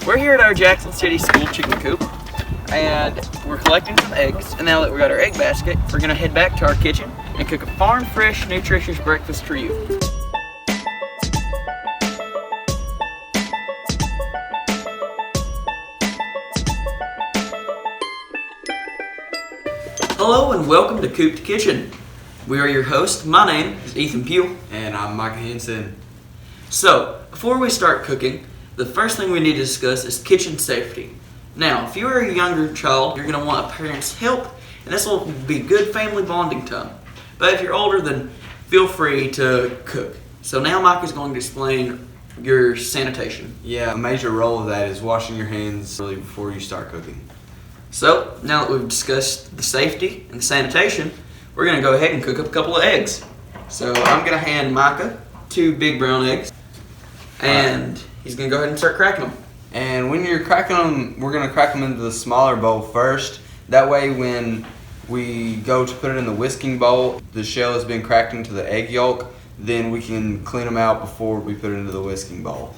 We're here at our Jackson City School chicken coop, and we're collecting some eggs. And now that we got our egg basket, we're gonna head back to our kitchen and cook a farm-fresh, nutritious breakfast for you. Hello and welcome to Coop Kitchen. We are your hosts. My name is Ethan Pugh. And I'm Micah Henson. So, before we start cooking, the first thing we need to discuss is kitchen safety. Now, if you are a younger child, you're going to want a parent's help, and this will be good family bonding time. But if you're older, then feel free to cook. So now Micah's going to explain your sanitation. Yeah, a major role of that is washing your hands really before you start cooking. So, now that we've discussed the safety and the sanitation, we're going to go ahead and cook up a couple of eggs. So, I'm going to hand Micah 2 big brown eggs, and he's going to go ahead and start cracking them. And when you're cracking them, we're going to crack them into the smaller bowl first. That way when we go to put it in the whisking bowl, the shell has been cracked into the egg yolk, then we can clean them out before we put it into the whisking bowl.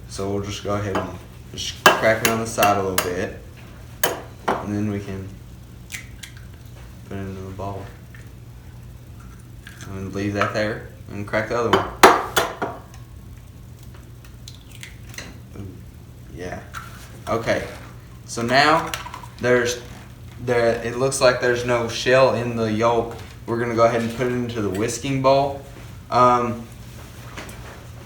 So we'll just go ahead and just crack it on the side a little bit, and then we can put it into the bowl. And leave that there and crack the other one. Yeah. Okay. So now it looks like there's no shell in the yolk. We're gonna go ahead and put it into the whisking bowl.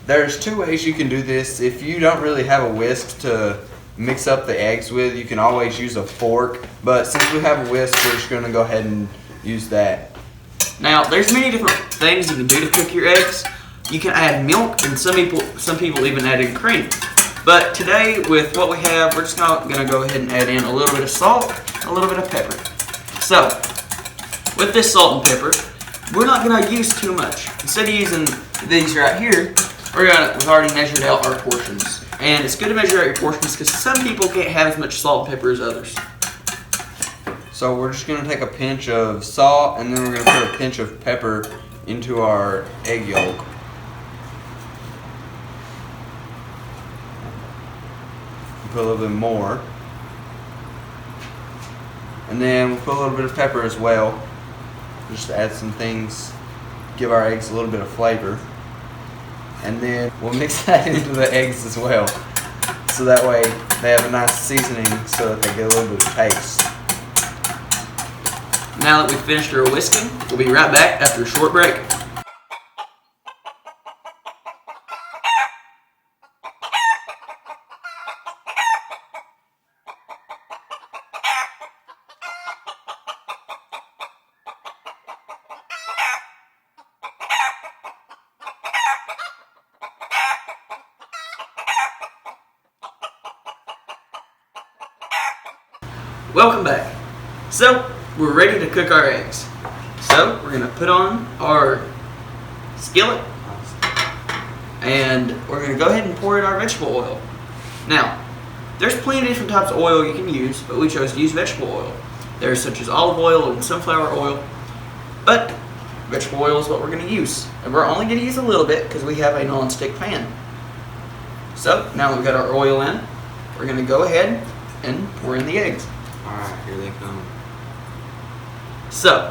There's 2 ways you can do this. If you don't really have a whisk to mix up the eggs with, you can always use a fork. But since we have a whisk, we're just gonna go ahead and use that. Now, there's many different things you can do to cook your eggs. You can add milk, and some people even add in cream. But today, with what we have, we're just gonna go ahead and add in a little bit of salt, a little bit of pepper. So, with this salt and pepper, we're not gonna use too much. Instead of using these right here, we've already measured out our portions. And it's good to measure out your portions because some people can't have as much salt and pepper as others. So we're just going to take a pinch of salt, and then we're going to put a pinch of pepper into our egg yolk. Put a little bit more. And then we'll put a little bit of pepper as well, just to add some things, give our eggs a little bit of flavor. And then we'll mix that into the eggs as well, so that way they have a nice seasoning so that they get a little bit of taste. Now that we've finished our whisking, we'll be right back after a short break. Welcome back. So, we're ready to cook our eggs. So, we're going to put on our skillet, and we're going to go ahead and pour in our vegetable oil. Now, there's plenty of different types of oil you can use, but we chose to use vegetable oil. There's such as olive oil and sunflower oil, but vegetable oil is what we're going to use. And we're only going to use a little bit because we have a non-stick pan. So, now that we've got our oil in, we're going to go ahead and pour in the eggs. Alright, here they come. So,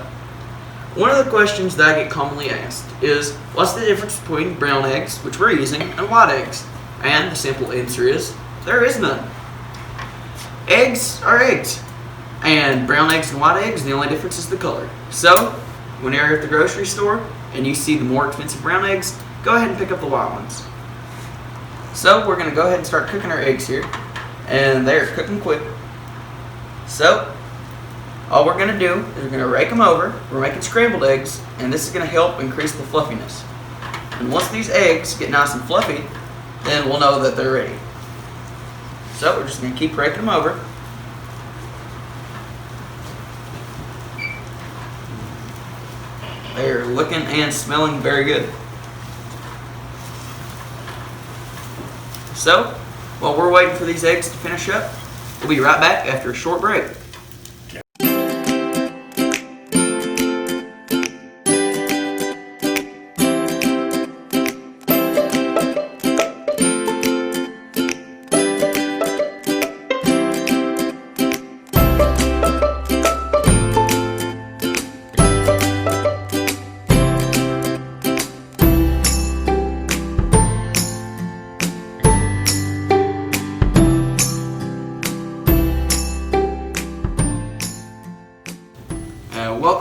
one of the questions that I get commonly asked is, what's the difference between brown eggs, which we're using, and white eggs? And the simple answer is, there is none. Eggs are eggs. And brown eggs and white eggs, the only difference is the color. So, when you're at the grocery store and you see the more expensive brown eggs, go ahead and pick up the white ones. So, we're going to go ahead and start cooking our eggs here. And they're cooking quick. So, all we're going to do is we're going to rake them over. We're making scrambled eggs, and this is going to help increase the fluffiness. And once these eggs get nice and fluffy, then we'll know that they're ready. So we're just going to keep raking them over. They are looking and smelling very good. So, while we're waiting for these eggs to finish up, we'll be right back after a short break.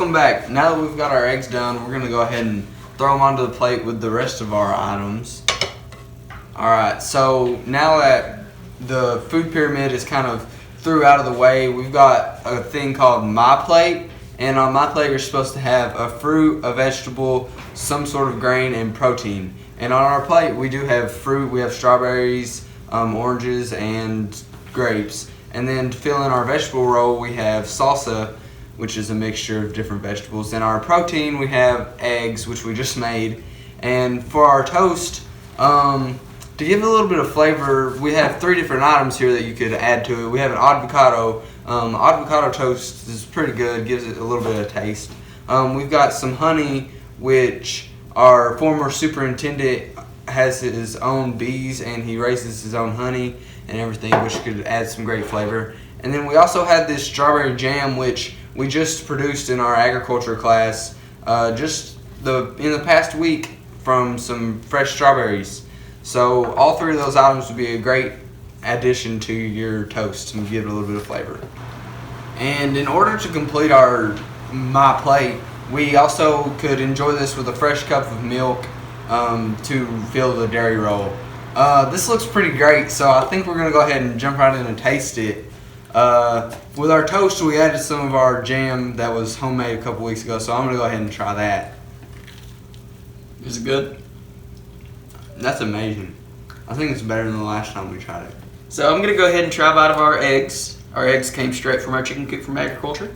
welcome back. Now that we've got our eggs done, we're gonna go ahead and throw them onto the plate with the rest of our items. Alright, so now that the food pyramid is kind of through out of the way, we've got a thing called My Plate. And on My Plate, you're supposed to have a fruit, a vegetable, some sort of grain, and protein. And on our plate, we do have fruit. We have strawberries, oranges, and grapes. And then to fill in our vegetable roll, we have salsa, which is a mixture of different vegetables. And our protein, we have eggs, which we just made. And for our toast, to give it a little bit of flavor, we have 3 different items here that you could add to it. We have an avocado. Avocado toast is pretty good, gives it a little bit of taste. We've got some honey, which our former superintendent has his own bees and he raises his own honey and everything, which could add some great flavor. And then we also had this strawberry jam, which we just produced in our agriculture class in the past week from some fresh strawberries. So all 3 of those items would be a great addition to your toast and give it a little bit of flavor. And in order to complete our My Plate, we also could enjoy this with a fresh cup of milk to fill the dairy roll. This looks pretty great, so I think we're going to go ahead and jump right in and taste it. With our toast, we added some of our jam that was homemade a couple weeks ago, so I'm going to go ahead and try that. Is it good? That's amazing. I think it's better than the last time we tried it. So I'm going to go ahead and try a bite of our eggs. Our eggs came straight from our chicken coop from agriculture.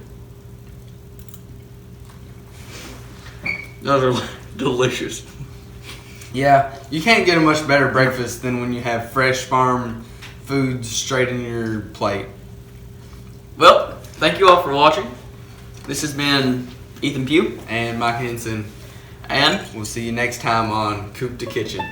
Those are delicious. Yeah, you can't get a much better breakfast than when you have fresh farm food straight in your plate. Well, thank you all for watching. This has been Ethan Pugh and Mike Henson. And we'll see you next time on Coop to Kitchen.